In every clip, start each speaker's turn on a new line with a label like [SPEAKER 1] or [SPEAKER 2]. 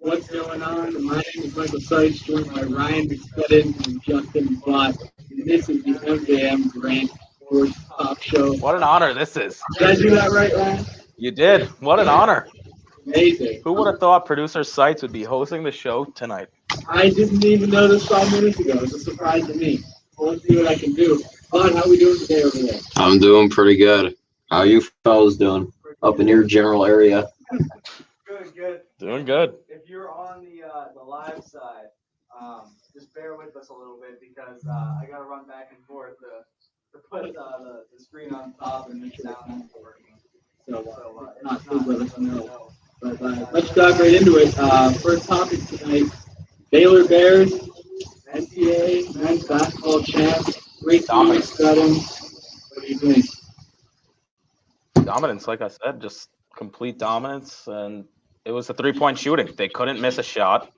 [SPEAKER 1] What's going on? My name is Michael Sykes, joined by Ryan McSpedon and Justin Bott. And this is the MJM Grand Sports Talk Show.
[SPEAKER 2] What an honor this is.
[SPEAKER 1] Did I do that right, Ryan?
[SPEAKER 2] You did. What an honor.
[SPEAKER 1] Amazing.
[SPEAKER 2] Who would have thought producer Seitz would be hosting the show tonight?
[SPEAKER 1] I didn't even know this 5 minutes ago. It's a surprise to me. Let's see what I can do. Bud, how are we doing today over there?
[SPEAKER 3] I'm doing pretty good. How you fellas doing up in your general area?
[SPEAKER 4] Good.
[SPEAKER 2] Doing good.
[SPEAKER 4] If you're on the live side, just bear with us a little bit because I got to run back and forth to put the screen on top and make sound working.
[SPEAKER 1] So not please let us know. But let's dive right into it. First topic tonight: Baylor Bears, NCAA men's basketball champs. Great dominance. What do you think?
[SPEAKER 2] Dominance, like I said, just complete dominance, and it was a 3-point shooting. They couldn't miss a shot.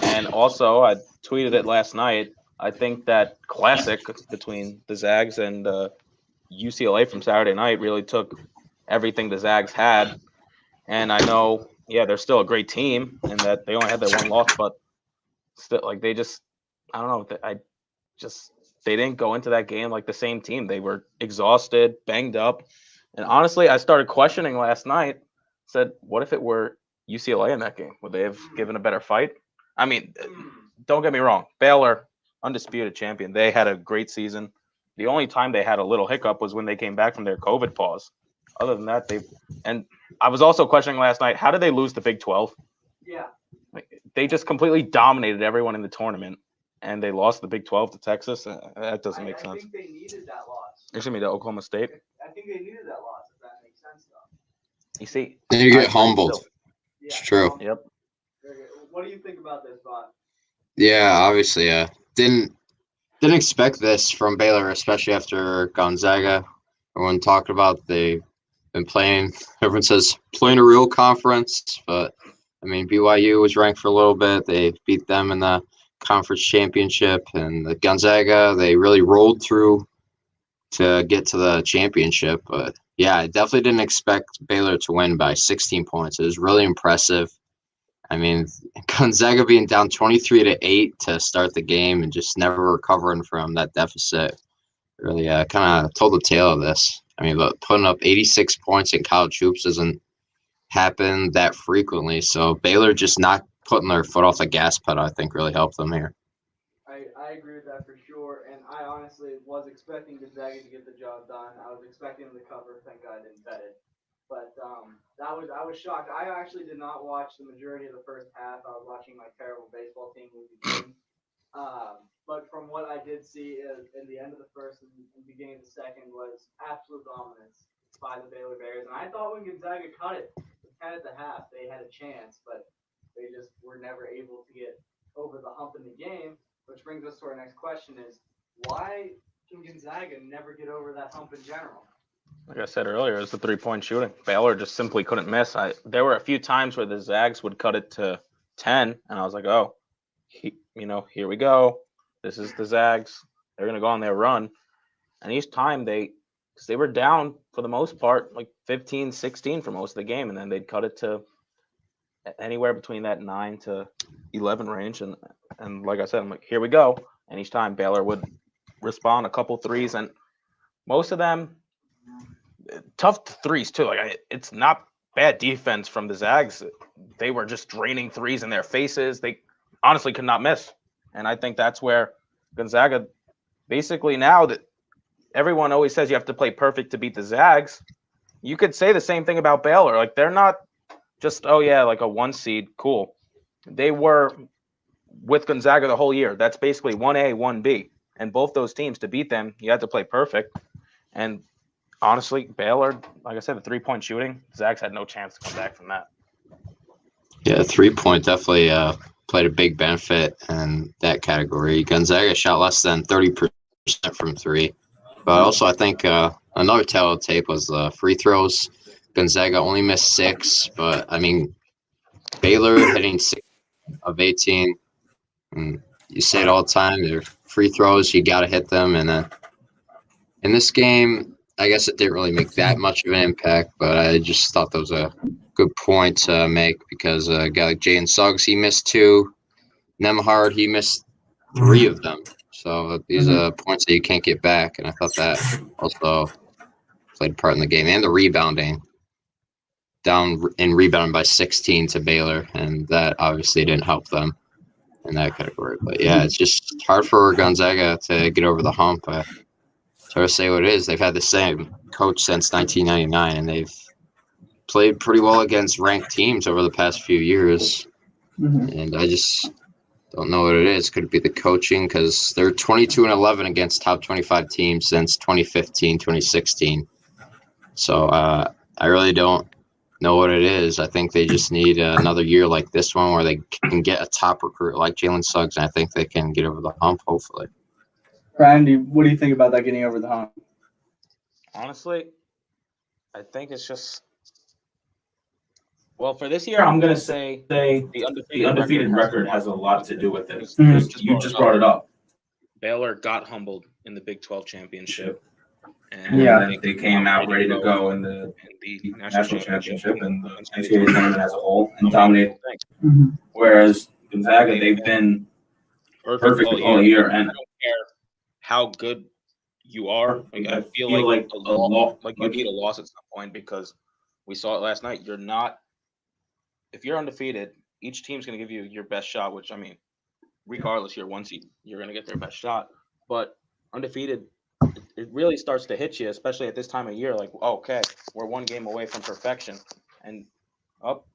[SPEAKER 2] And also, I tweeted it last night, I think that classic between the Zags and UCLA from Saturday night really took everything the Zags had. And I know, they're still a great team and that they only had their one loss, but still, like, they just, I don't know, they didn't go into that game like the same team. They were exhausted, banged up. And honestly, I started questioning last night, said, what if it were UCLA in that game? Would they have given a better fight? I mean, don't get me wrong. Baylor, undisputed champion. They had a great season. The only time they had a little hiccup was when they came back from their COVID pause. Other than that, and I was also questioning last night, how did they lose the Big 12?
[SPEAKER 4] Yeah.
[SPEAKER 2] They just completely dominated everyone in the tournament, and they lost the Big 12 to Texas. That doesn't make sense.
[SPEAKER 4] I think they needed that loss.
[SPEAKER 2] Excuse me, to Oklahoma State.
[SPEAKER 4] I think they needed that loss, if that makes sense, though.
[SPEAKER 2] You see,
[SPEAKER 3] Then you get humbled.
[SPEAKER 4] Yeah.
[SPEAKER 3] It's true.
[SPEAKER 2] Yep.
[SPEAKER 4] What do you think about this, Bot?
[SPEAKER 3] Yeah, obviously, didn't expect this from Baylor, especially after Gonzaga. Everyone talked about they've been playing. Everyone says playing a real conference, but I mean BYU was ranked for a little bit. They beat them in the conference championship, and the Gonzaga they really rolled through to get to the championship. But yeah, I definitely didn't expect Baylor to win by 16 points. It was really impressive. I mean, Gonzaga being down 23-8 to start the game and just never recovering from that deficit really kind of told the tale of this. I mean, but putting up 86 points in college hoops doesn't happen that frequently. So Baylor just not putting their foot off the gas pedal, I think, really helped them here.
[SPEAKER 4] I agree with that for sure, and I honestly was expecting Gonzaga to get the job done. I was expecting them to cover. Thank God I didn't bet it. But I was shocked. I actually did not watch the majority of the first half. I was watching my terrible baseball team lose the game. But from what I did see in the end of the first and beginning of the second was absolute dominance by the Baylor Bears. And I thought when Gonzaga cut it 10 at the half, they had a chance, but they just were never able to get over the hump in the game. Which brings us to our next question is, why can Gonzaga never get over that hump in general?
[SPEAKER 2] Like I said earlier, it was the 3-point shooting. Baylor just simply couldn't miss. There were a few times where the Zags would cut it to 10, and I was like, oh, here we go. This is the Zags. They're going to go on their run. And each time because they were down for the most part, like 15, 16 for most of the game, and then they'd cut it to anywhere between that 9 to 11 range. And like I said, I'm like, here we go. And each time Baylor would respond a couple threes, and most of them tough threes too. Like it's not bad defense from the Zags. They were just draining threes in their faces. They honestly could not miss. And I think that's where Gonzaga basically now that everyone always says you have to play perfect to beat the Zags, you could say the same thing about Baylor. Like they're not just, like a 1 seed. Cool. They were with Gonzaga the whole year. That's basically 1A, 1B. And both those teams, to beat them, you had to play perfect. And honestly, Baylor, like I said, the 3-point shooting, Zags had no chance to come back from that.
[SPEAKER 3] Yeah, 3-point definitely played a big benefit in that category. Gonzaga shot less than 30% from three. But also, I think another tell of the tape was the free throws. Gonzaga only missed 6, but I mean, Baylor hitting 6 of 18. And you say it all the time, they're free throws, you got to hit them. And then in this game, I guess it didn't really make that much of an impact, but I just thought that was a good point to make because a guy like Jalen Suggs, he missed 2. Nemhard, he missed 3 of them. So these are points that you can't get back, and I thought that also played a part in the game. And the rebounding, down in rebounding by 16 to Baylor, and that obviously didn't help them in that category. But yeah, it's just hard for Gonzaga to get over the hump. So to say what it is, they've had the same coach since 1999, and they've played pretty well against ranked teams over the past few years. And I just don't know what it is. Could it be the coaching? Because they're 22-11 against top 25 teams since 2015, 2016. So I really don't know what it is. I think they just need another year like this one where they can get a top recruit like Jalen Suggs, and I think they can get over the hump, hopefully.
[SPEAKER 5] Randy, what do you think about that getting over the hump?
[SPEAKER 2] Honestly, I think it's just well for this year. I'm gonna say the undefeated record has a lot to do with it. You just brought it up. Baylor got humbled in the Big 12 championship, and they came out ready to go in the national championship and the NCAA tournament as a whole and dominated things. Whereas Gonzaga, they've been perfect all year, and I don't care how good you are. Like, I feel like a loss, like you need a loss at some point because we saw it last night. If you're undefeated, each team's going to give you your best shot, which I mean, regardless, you're 1 seed, you're going to get their best shot. But undefeated, it really starts to hit you, especially at this time of year. Like, okay, we're 1 game away from perfection, and all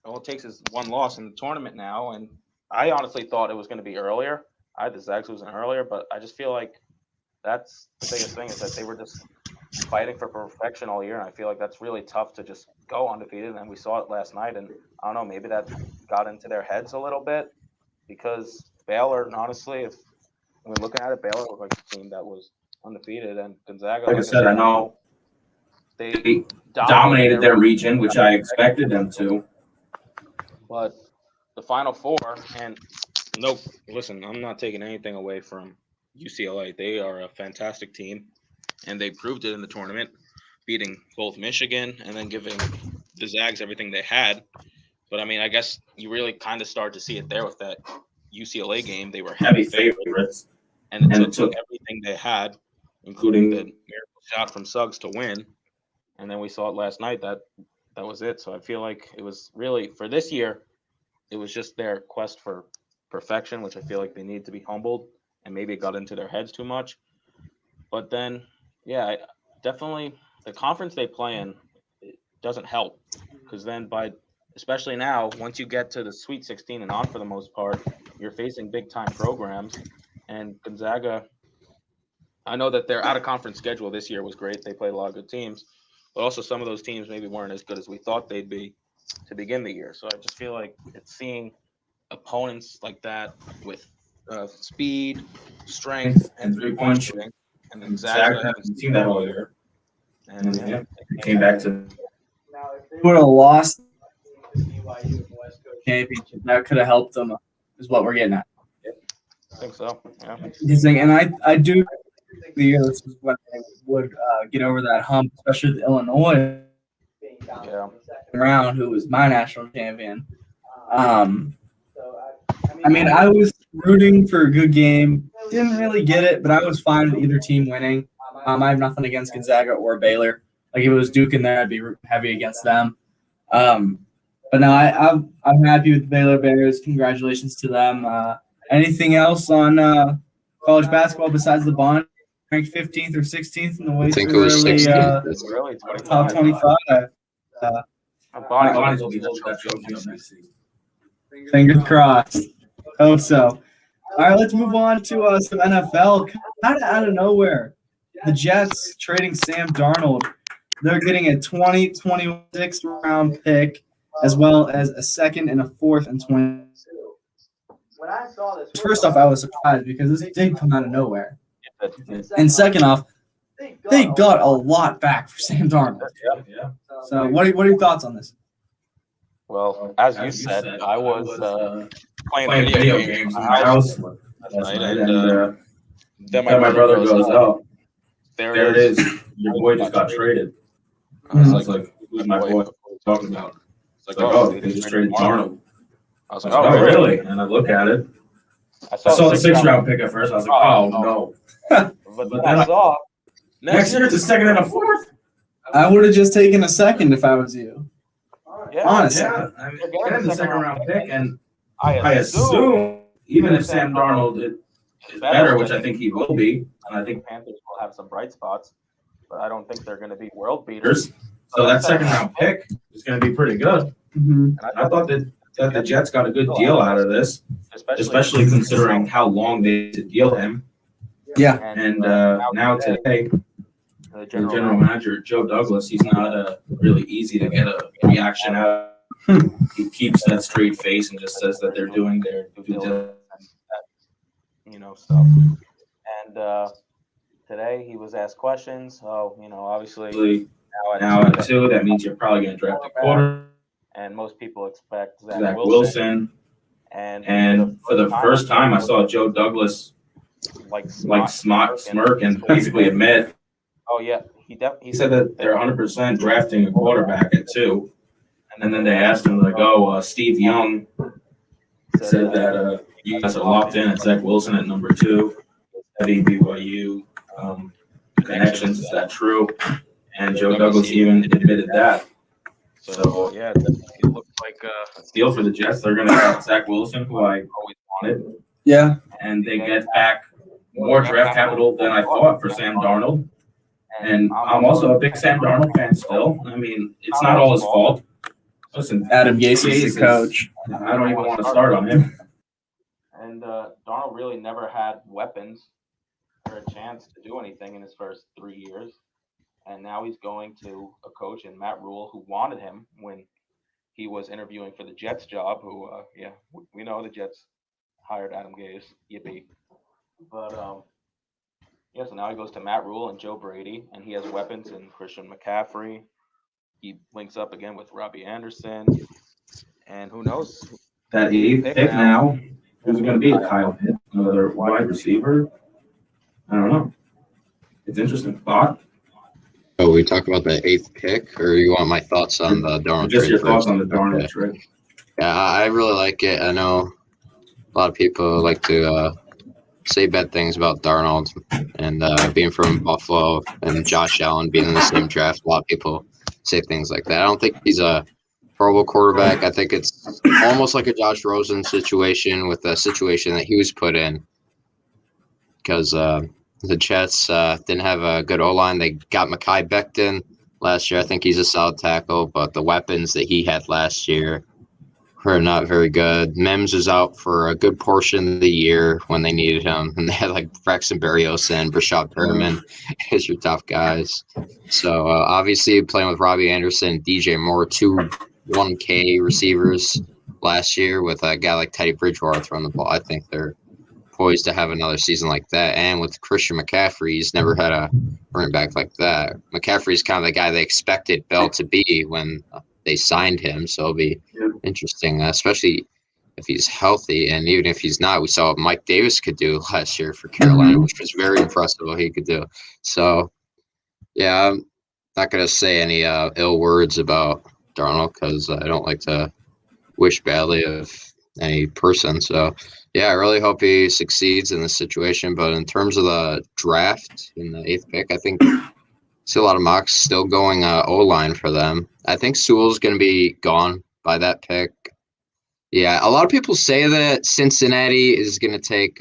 [SPEAKER 2] it takes is 1 loss in the tournament now. And I honestly thought it was going to be earlier. I had the Zags losing earlier, but I just feel like that's the biggest thing is that they were just fighting for perfection all year, and I feel like that's really tough to just go undefeated. And we saw it last night, and I don't know, maybe that got into their heads a little bit because Baylor, honestly, if when looking at it, Baylor looked like a team that was undefeated, and Gonzaga, like I said, I know they dominated their region, which I expected them to, but the Final Four, and no, listen, I'm not taking anything away from UCLA. They are a fantastic team, and they proved it in the tournament, beating both Michigan and then giving the Zags everything they had. But, I mean, I guess you really kind of start to see it there with that UCLA game. They were heavy favorites, and it took everything they had, including the miracle shot from Suggs to win. And then we saw it last night. That was it. So I feel like it was really, for this year, it was just their quest for perfection, which I feel like they need to be humbled, and maybe it got into their heads too much. But then, yeah, definitely the conference they play in it doesn't help because then especially now, once you get to the Sweet 16 and on for the most part, you're facing big-time programs. And Gonzaga, I know that their out-of-conference schedule this year was great. They played a lot of good teams, but also some of those teams maybe weren't as good as we thought they'd be to begin the year. So I just feel like it's seeing opponents like that with speed, strength, and 3-point shooting. And Gonzaga haven't seen that all year. And yeah, it came back to.
[SPEAKER 5] Would have lost the BYU in the West Coast Championship. That could have helped them, is what we're getting at.
[SPEAKER 2] I think so. Yeah.
[SPEAKER 5] And I do think the year this is when they would get over that hump, especially with Illinois being down in the second round, who was my national champion. I mean, I was rooting for a good game. Didn't really get it, but I was fine with either team winning. I have nothing against Gonzaga or Baylor. Like, if it was Duke in there, I'd be heavy against them. But no, I'm happy with the Baylor Bears. Congratulations to them. Anything else on college basketball besides the Bond ranked 15th or 16th in the way
[SPEAKER 3] think
[SPEAKER 5] to
[SPEAKER 3] it was
[SPEAKER 5] early
[SPEAKER 3] 16th.
[SPEAKER 5] top 25?
[SPEAKER 2] Bonnie's will be that trophy up next season.
[SPEAKER 5] Fingers crossed. Hope so. All right, let's move on to some NFL. Kind of out of nowhere. the Jets trading Sam Darnold. They're getting a 2026 round pick, as well as a second and a fourth and 20.
[SPEAKER 4] When I saw this,
[SPEAKER 5] First off, I was surprised because this did come out of nowhere. And second off, they got a lot back for Sam Darnold.
[SPEAKER 6] Yeah.
[SPEAKER 5] So what are your thoughts on this?
[SPEAKER 2] Well, as you said, I was playing
[SPEAKER 6] video games in my house last night, and then my brother goes, "Oh, there it is. Your boy just got traded." I was like, "Who's my boy talking about?" It's like, "Oh, they just traded Darnold."
[SPEAKER 2] I was like,
[SPEAKER 6] "Oh, really?" And I look at it. I saw the 6th round pick at first. I was like, "Oh no!"
[SPEAKER 2] But then I saw
[SPEAKER 6] Next year it's a second and a fourth.
[SPEAKER 5] I would have just taken a second if I was you.
[SPEAKER 2] Yeah,
[SPEAKER 5] Honestly.
[SPEAKER 6] Yeah, I mean, getting the second round pick, and I assume even if Sam Darnold is better, which I think he will be, and I think
[SPEAKER 2] Panthers will have some bright spots, but I don't think they're going to be world beaters.
[SPEAKER 6] so that second round pick is going to be pretty good.
[SPEAKER 5] Mm-hmm.
[SPEAKER 2] And
[SPEAKER 6] I thought that the Jets got a good deal out of this, especially considering how long they had to deal him.
[SPEAKER 5] Yeah.
[SPEAKER 6] And now today, the general manager, Joe Douglas, he's not really easy to get a reaction out of. He keeps that straight face and just says that they're doing their due diligence.
[SPEAKER 2] Stuff. And today he was asked questions. So, obviously
[SPEAKER 6] Now at 2, that means you're probably going to draft a quarter.
[SPEAKER 2] And most people expect
[SPEAKER 6] Zach Wilson. And for the first time, I saw Joe Douglas smirk and basically admit.
[SPEAKER 2] Oh yeah,
[SPEAKER 6] He said that they're 100% drafting a quarterback at 2, and then they asked him Steve Young said that you guys are locked in at Zach Wilson at number 2. Heavy BYU connections, is that true? And Joe Douglas even admitted that. So
[SPEAKER 2] yeah, it looked like
[SPEAKER 6] a steal for the Jets. They're going to get Zach Wilson, who I always wanted.
[SPEAKER 5] Yeah.
[SPEAKER 6] And they get back more draft capital than I thought for Sam Darnold. And I'm also a big Sam Darnold fan still. I mean, it's not all his fault. Listen,
[SPEAKER 5] Adam Gase is the coach.
[SPEAKER 6] I don't even want to start on him.
[SPEAKER 2] And Darnold really never had weapons or a chance to do anything in his first 3 years. And now he's going to a coach in Matt Rule who wanted him when he was interviewing for the Jets job, who, we know the Jets hired Adam Gase, yippee. But, so now he goes to Matt Rule and Joe Brady, and he has weapons in Christian McCaffrey. He links up again with Robbie Anderson, and who knows?
[SPEAKER 6] That 8th pick now, who's it going to be? Kyle Pitt, another wide receiver? I don't know. It's interesting. Bott?
[SPEAKER 3] Oh, we talk about the 8th pick, or you want my thoughts on the Darnold
[SPEAKER 6] Just
[SPEAKER 3] trade
[SPEAKER 6] your
[SPEAKER 3] first?
[SPEAKER 6] thoughts on the Darnold trade.
[SPEAKER 3] Yeah, I really like it. I know a lot of people like to say bad things about Darnold, and being from Buffalo and Josh Allen being in the same draft, a lot of people say things like that. I don't think he's a horrible quarterback. I think it's almost like a Josh Rosen situation with the situation that he was put in, because the Jets didn't have a good O-line. They got Mekhi Becton last year. I think he's a solid tackle, but the weapons that he had last year were not very good. Mims was out for a good portion of the year when they needed him, and they had Braxton Berrios and Brashad Perriman as your top guys. So obviously playing with Robbie Anderson, DJ Moore, 2 1K receivers last year with a guy like Teddy Bridgewater throwing the ball. I think they're poised to have another season like that. And with Christian McCaffrey, he's never had a running back like that. McCaffrey's kind of the guy they expected Bell to be when they signed him, so it'll be interesting, especially if he's healthy. And even if he's not, we saw what Mike Davis could do last year for Carolina, which was very impressive what he could do. So, yeah, I'm not going to say any ill words about Darnold because I don't like to wish badly of any person. So, yeah, I really hope he succeeds in this situation. But in terms of the draft in the 8th pick, I think see a lot of mocks still going O-line for them. I think Sewell's going to be gone by that pick. Yeah, a lot of people say that Cincinnati is going to take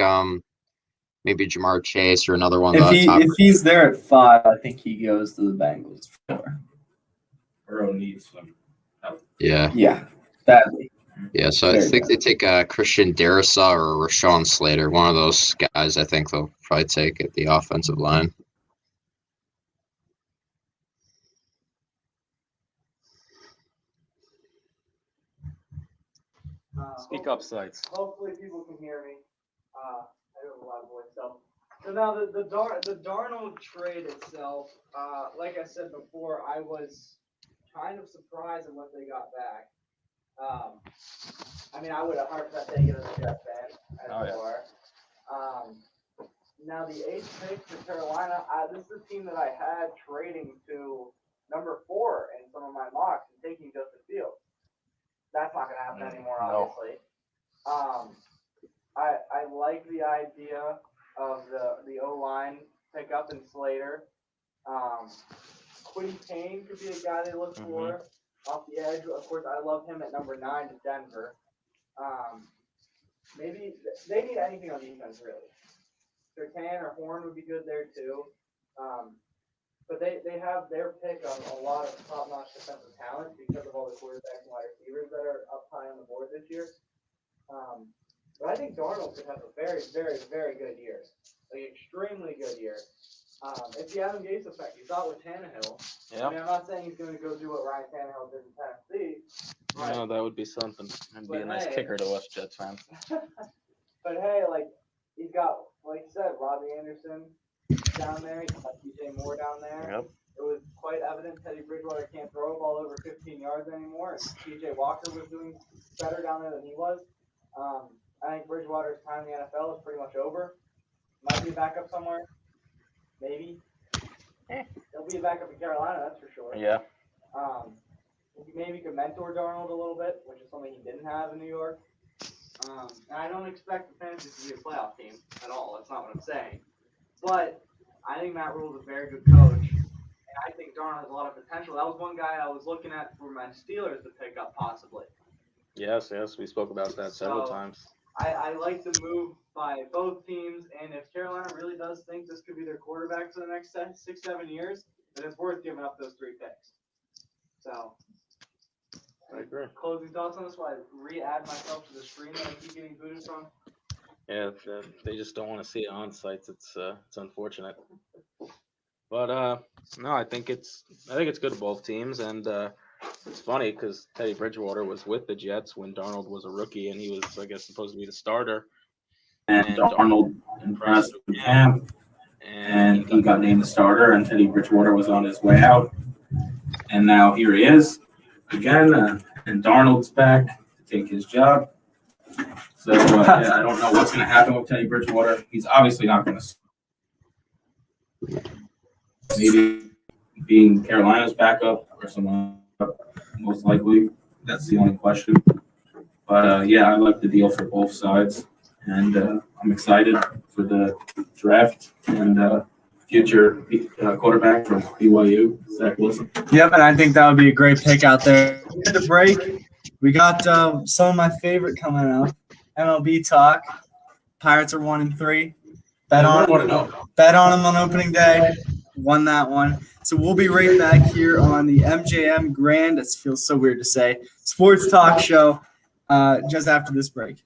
[SPEAKER 3] maybe Jamar Chase or another one.
[SPEAKER 5] If he's there at 5, I think he goes to the Bengals for sure.
[SPEAKER 6] Burrow needs some help.
[SPEAKER 3] Yeah.
[SPEAKER 5] Yeah, badly.
[SPEAKER 3] Yeah, so I think they take Christian Darrisaw or Rashawn Slater. One of those guys I think they'll probably take at the offensive line.
[SPEAKER 2] Speak up, Sites.
[SPEAKER 4] Hopefully people can hear me. I have a loud voice, so now the Darnold trade itself, like I said before, I was kind of surprised at what they got back. I mean, I would have heart that taken as a Jets fan, as you are. Now the 8th pick for Carolina, this is a team that I had trading to number 4 in some of my mocks and taking Justin Fields. That's not going to happen anymore, obviously. I like the idea of the O-line pickup in Slater. Quinn Payne could be a guy they look for off the edge. Of course, I love him at number 9 to Denver. Maybe they need anything on defense, really. Sertan or Horn would be good there, too. But they have their pick on a lot of top-notch defensive talent because of all the quarterbacks and wide receivers that are up high on the board this year. But I think Darnold could have a very, very, very good year. Like, extremely good year. It's the Adam Gase effect. You saw it with Tannehill.
[SPEAKER 2] Yeah.
[SPEAKER 4] I mean, I'm not saying he's going to go do what Ryan Tannehill did in Tennessee. Right?
[SPEAKER 2] No, that would be something. That'd be a nice kicker to us Jets fans.
[SPEAKER 4] But hey, like, he's got, like you said, Robbie Anderson down there. He's got DJ Moore down there.
[SPEAKER 2] Yep.
[SPEAKER 4] It was quite evident Teddy Bridgewater can't throw a ball over 15 yards anymore. TJ Walker was doing better down there than he was. I think Bridgewater's time in the NFL is pretty much over. Might be a backup somewhere. Maybe. He'll be a backup in Carolina, that's for sure.
[SPEAKER 2] Yeah.
[SPEAKER 4] He maybe could mentor Darnold a little bit, which is something he didn't have in New York. And I don't expect the Panthers to be a playoff team at all. That's not what I'm saying. But I think Matt Rule is a very good coach. And I think Darnold has a lot of potential. That was one guy I was looking at for my Steelers to pick up possibly.
[SPEAKER 2] Yes, we spoke about that several times.
[SPEAKER 4] I like the move by both teams, and if Carolina really does think this could be their quarterback for the next 6-7 years, then it's worth giving up those 3 picks. So,
[SPEAKER 2] I agree.
[SPEAKER 4] Closing thoughts on this while I re-add myself to the screen that I keep getting booted from?
[SPEAKER 2] Yeah, they just don't want to see it on sites. It's unfortunate. But no, I think it's good for both teams, and it's funny because Teddy Bridgewater was with the Jets when Darnold was a rookie, and he was, I guess, supposed to be the starter.
[SPEAKER 6] And Darnold impressed with him, and he got named the starter, and Teddy Bridgewater was on his way out. And now here he is again, and Darnold's back to take his job. So yeah, I don't know what's going to happen with Teddy Bridgewater. He's obviously not going to maybe being Carolina's backup or someone most likely. That's the only question. But yeah, I like the deal for both sides, and I'm excited for the draft and future quarterback from BYU, Zach Wilson.
[SPEAKER 5] Yep, and I think that would be a great pick out there. At the break, we got some of my favorite coming up. MLB talk. Pirates are 1-3. Bet on them on opening day. Won that one. So we'll be right back here on the MJM Grand. It feels so weird to say. Sports talk show just after this break.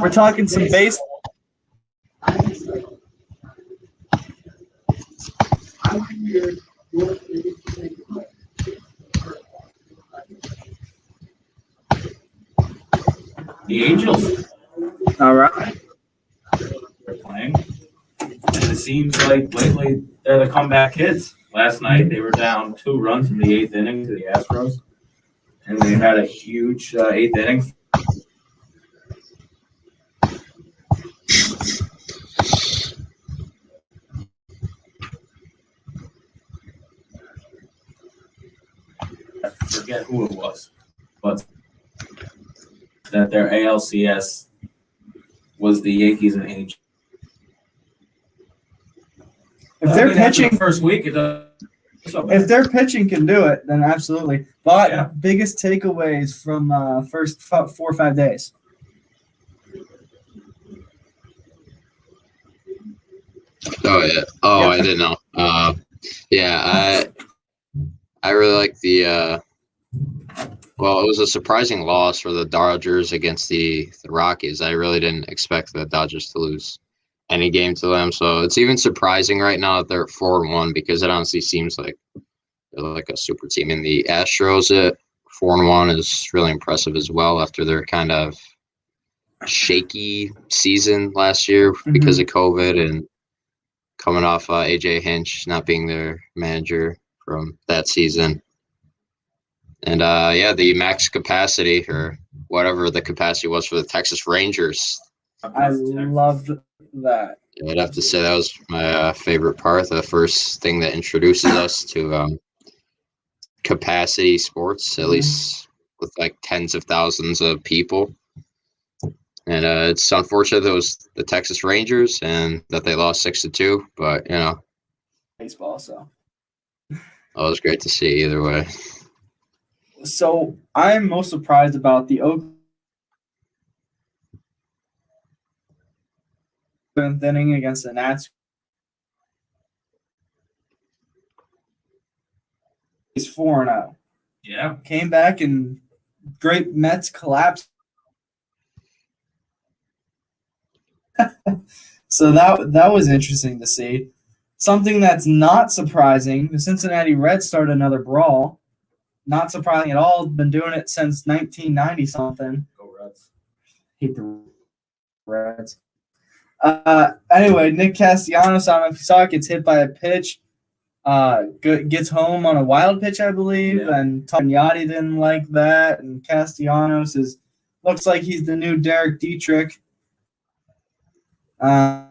[SPEAKER 5] We're talking some base.
[SPEAKER 6] The Angels
[SPEAKER 5] All right.
[SPEAKER 6] are playing, and it seems like lately they're the comeback kids. Last night they were down 2 runs in the 8th inning to the Astros, and they had a huge 8th inning. I forget who it was, but that their ALCS was the Yankees and Angels.
[SPEAKER 5] If they're
[SPEAKER 6] After the
[SPEAKER 5] pitching,
[SPEAKER 6] first week, it does.
[SPEAKER 5] if their pitching can do it, then absolutely. But
[SPEAKER 6] Yeah.
[SPEAKER 5] biggest takeaways from first 4 or 5 days.
[SPEAKER 3] Oh yeah. Oh,
[SPEAKER 5] Yeah.
[SPEAKER 3] I didn't know. Yeah, I really like the. Well, it was a surprising loss for the Dodgers against the Rockies. I really didn't expect the Dodgers to lose any game to them. So it's even surprising right now that they're at 4-1 because it honestly seems like they're like a super team. And the Astros at 4-1 is really impressive as well after their kind of shaky season last year because of COVID and coming off AJ Hinch not being their manager from that season. And yeah, the max capacity or whatever the capacity was for the Texas Rangers.
[SPEAKER 5] I loved that.
[SPEAKER 3] I'd have to say that was my favorite part. The first thing that introduces us to capacity sports, at least with like tens of thousands of people. And it's unfortunate that it was the Texas Rangers and that they lost 6-2. But you know,
[SPEAKER 5] Baseball, so.
[SPEAKER 3] it was great to see either way.
[SPEAKER 5] So I'm most surprised about the seventh inning against the Nats. He's 4-0.
[SPEAKER 6] Yeah.
[SPEAKER 5] Came back and great Mets collapsed. So that was interesting to see. Something that's not surprising, the Cincinnati Reds started another brawl. Not surprising at all. Been doing it since 1990 something.
[SPEAKER 6] Go Reds.
[SPEAKER 5] Hate the Reds. Anyway, Nick Castellanos, I don't know if you saw it, gets hit by a pitch. Gets home on a wild pitch, I believe,
[SPEAKER 6] Yeah.
[SPEAKER 5] and Togniati didn't like that. And Castellanos looks like he's the new Derek Dietrich. I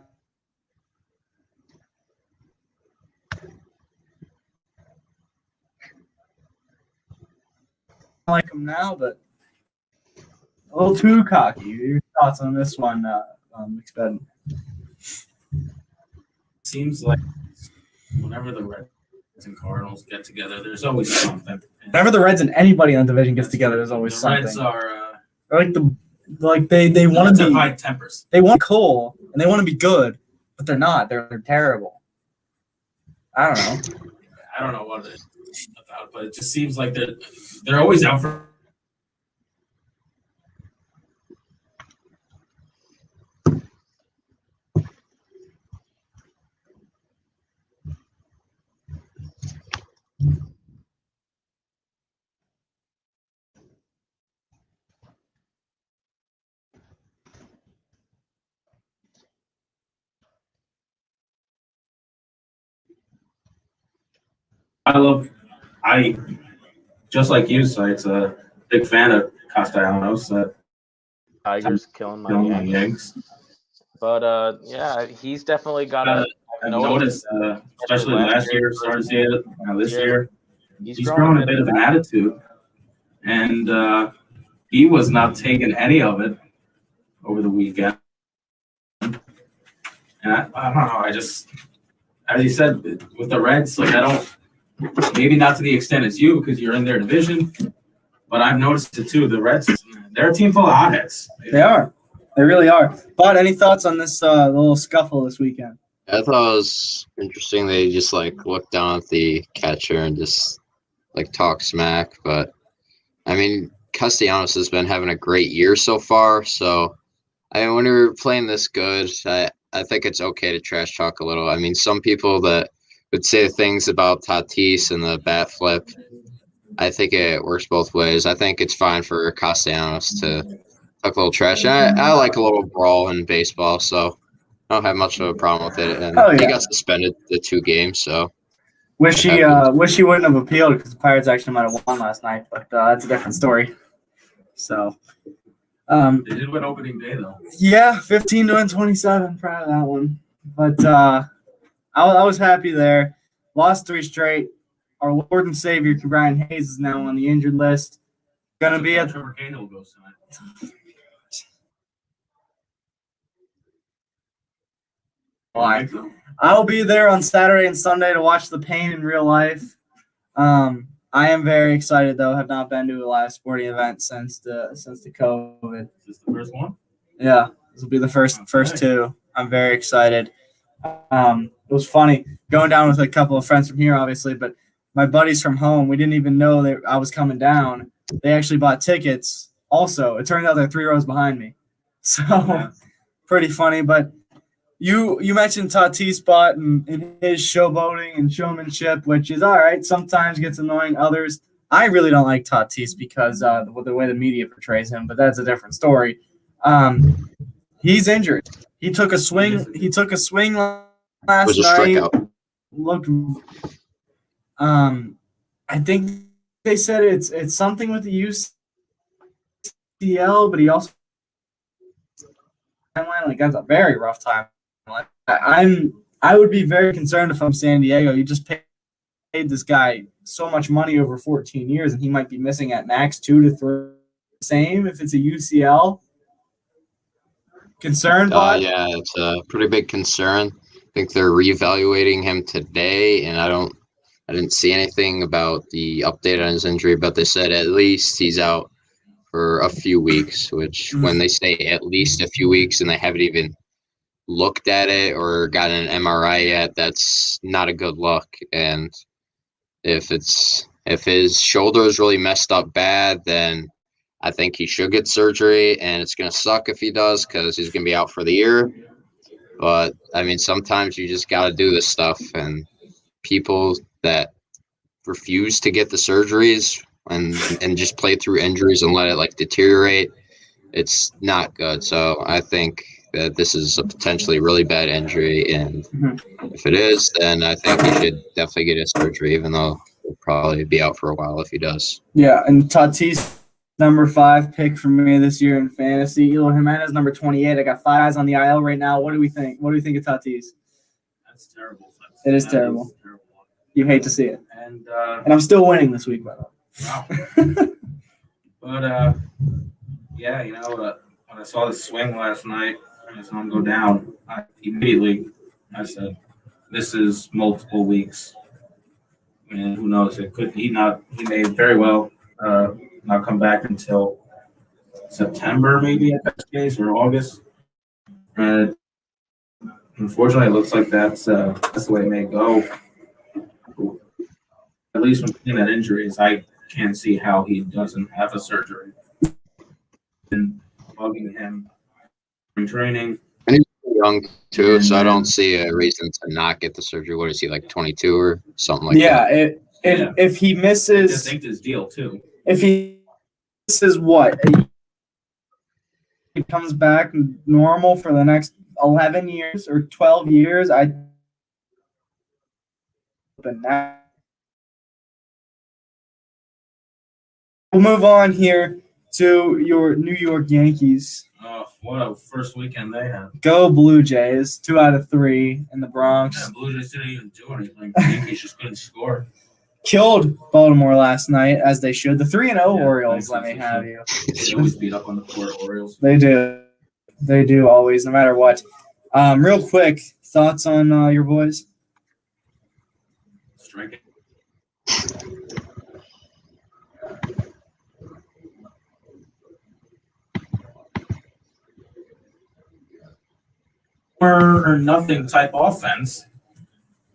[SPEAKER 5] like him now, but a little too cocky. Your thoughts on this one, McSpedon?
[SPEAKER 6] Seems like whenever the Reds and Cardinals get together, there's always something.
[SPEAKER 5] Whenever the Reds and anybody in the division gets together, there's always
[SPEAKER 6] The
[SPEAKER 5] something.
[SPEAKER 6] Reds are
[SPEAKER 5] They want to be
[SPEAKER 6] high tempers.
[SPEAKER 5] They want cool and they want to be good, but they're not. They're terrible. I don't know.
[SPEAKER 6] I don't know what it is about, but it just seems like they're always out for. I just like you, so it's a big fan of Castellanos.
[SPEAKER 2] Tigers killing my
[SPEAKER 6] Young
[SPEAKER 2] Yanks.
[SPEAKER 6] Yanks.
[SPEAKER 2] But yeah, he's definitely got a.
[SPEAKER 6] I've noticed, especially last year, started to see it this year. He's growing a bit of an attitude, and he was not taking any of it over the weekend. And I don't know. I just, as you said, with the Reds, like I don't. Maybe not to the extent as you because you're in their division, but I've noticed it too. The Reds, they're a team full of hotheads.
[SPEAKER 5] They are. They really are. But any thoughts on this little scuffle this weekend?
[SPEAKER 3] I thought it was interesting. They just like looked down at the catcher and just like talk smack. But I mean, Castellanos has been having a great year so far. So I mean, when you're playing this good, I think it's okay to trash talk a little. I mean, some people that would say things about Tatis and the bat flip, I think it works both ways. I think it's fine for Castellanos to talk a little trash. And I like a little brawl in baseball, so I don't have much of a problem with it. And
[SPEAKER 5] Oh, yeah.
[SPEAKER 3] he got suspended the 2 games, so
[SPEAKER 5] Wish he wouldn't have appealed because the Pirates actually might have won last night, but that's a different story. So,
[SPEAKER 6] They did win opening day though.
[SPEAKER 5] yeah, 15-27, proud of that one. But I was happy there. Lost 3 straight. Our Lord and Savior, Brian Hayes, is now on the injured list. Gonna be at
[SPEAKER 6] Trevor Cahill goes tonight.
[SPEAKER 5] Why? I'll be there on Saturday and Sunday to watch the pain in real life. I am very excited though. Have not been to a live sporting event since the COVID.
[SPEAKER 6] Is this the first one?
[SPEAKER 5] Yeah, this will be the first 2. I'm very excited. It was funny going down with a couple of friends from here, obviously, but my buddies from home, we didn't even know that I was coming down. They actually bought tickets. Also, it turned out they're 3 rows behind me, so pretty funny. But you mentioned Tatis Bott and his showboating and showmanship, which is all right. Sometimes gets annoying. Others, I really don't like Tatis because the way the media portrays him. But that's a different story. He's injured. He took a swing. Last
[SPEAKER 3] was a
[SPEAKER 5] night.
[SPEAKER 3] strikeout.
[SPEAKER 5] Looked. I think they said it's something with the UCL, but he also like that's a very rough time. I would be very concerned if I'm San Diego. You just paid this guy so much money over 14 years, and he might be missing at max 2 to 3. Same if it's a UCL. Concern?
[SPEAKER 3] Yeah, it's a pretty big concern. I think they're reevaluating him today, and I didn't see anything about the update on his injury, but they said at least he's out for a few weeks, which when they say at least a few weeks and they haven't even looked at it or gotten an MRI yet, that's not a good look. And if his shoulder is really messed up bad, then I think he should get surgery, and it's going to suck if he does because he's going to be out for the year. But, I mean, sometimes you just got to do this stuff, and people that refuse to get the surgeries and just play through injuries and let it, like, deteriorate, it's not good. So I think that this is a potentially really bad injury, and if it is, then I think he should definitely get his surgery, even though he'll probably be out for a while if he does.
[SPEAKER 5] Yeah, and Tatis, number 5 pick for me this year in fantasy. Eloy Jimenez, number 28. I got 5 guys on the IL right now. What do we think? What do you think of Tatis?
[SPEAKER 6] That's terrible.
[SPEAKER 5] It is terrible. You hate to see it.
[SPEAKER 6] And
[SPEAKER 5] I'm still winning this week, by the way.
[SPEAKER 6] wow. But yeah, you know, when I saw the swing last night and I saw him go down, I said, "This is multiple weeks." And who knows? He may very well not come back until September, maybe at best case, or August. And unfortunately, it looks like that's the way it may go. At least when looking at injuries, I can't see how he doesn't have a surgery. And bugging him in training.
[SPEAKER 3] And he's young too, so I don't see a reason to not get the surgery. What is he, like 22 or something like that?
[SPEAKER 5] If he misses,
[SPEAKER 6] I think this deal too.
[SPEAKER 5] If he misses what? He comes back normal for the next 11 years or 12 years. We'll move on here to your New York Yankees.
[SPEAKER 6] Oh, what a first weekend they had.
[SPEAKER 5] Go Blue Jays, 2 out of 3 in the Bronx.
[SPEAKER 6] Yeah, Blue Jays didn't even do anything. The Yankees just couldn't score.
[SPEAKER 5] Killed Baltimore last night, as they should. The 3-0 Orioles, let me have you.
[SPEAKER 6] They always beat up on the poor Orioles.
[SPEAKER 5] They do. They do always, no matter what. Real quick, thoughts on your boys?
[SPEAKER 6] Strike it. Or nothing type offense,